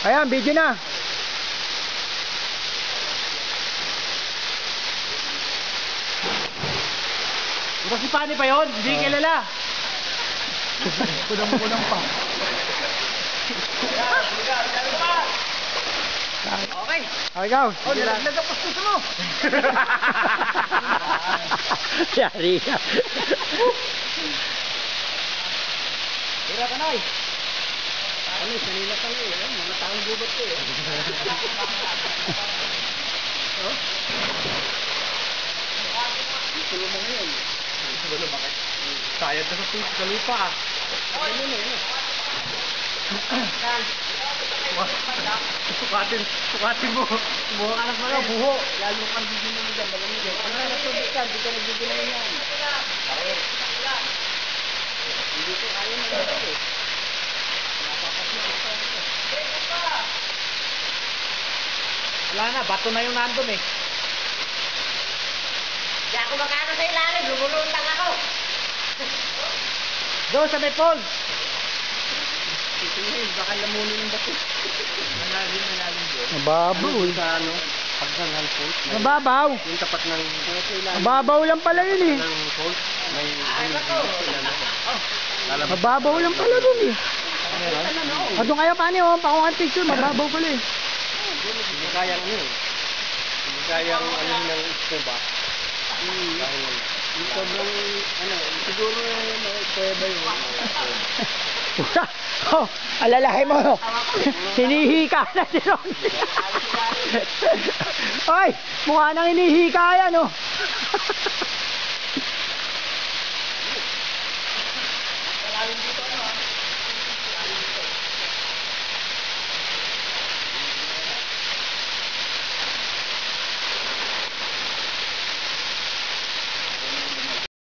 Ayan, video na. Ito si Pani pa yun? Hindi kilala. Kunang pa. Okay. Okay, go. Oh, nalaglag ang pastuso mo. Yari ka. Hira ka na eh. Ano eh, kanina pa eh. Mga taong gubat ko eh. Tulo mo ngayon. Tulo bakit? Sayad na sa lupa ah. Ano na yun? Sukatin mo. Buho ka ng mga buho. Lalo kang bibili mo dyan. Malamig yan. Ano na natubig ka? Hindi ka nagbibili yan. Hindi ko kaya na lang eh. Wala na, bato na yung nandun eh. Di ako makano sa ilalim, lumuluntang ako. Doon sa may pole. Ito yun, baka lamunin yung bato. Malalim doon. Mababaw eh. Sa ano, pagsangan pole. Mababaw. Yung tapat ng... Mababaw lang pala yun eh. Ng pole. May... Mababaw lang pala dun eh. Doon kaya paano yun? Pakungan picture, mababaw pala eh. Hindi kayang ano eh. Hindi kayang ano ng scuba. Dahil sobrang ano, siguro kuweba yun. Oh, alalahay mo. Hinihika na si Ron. Oy, mukha nang hinihika yan oh. Malalim dito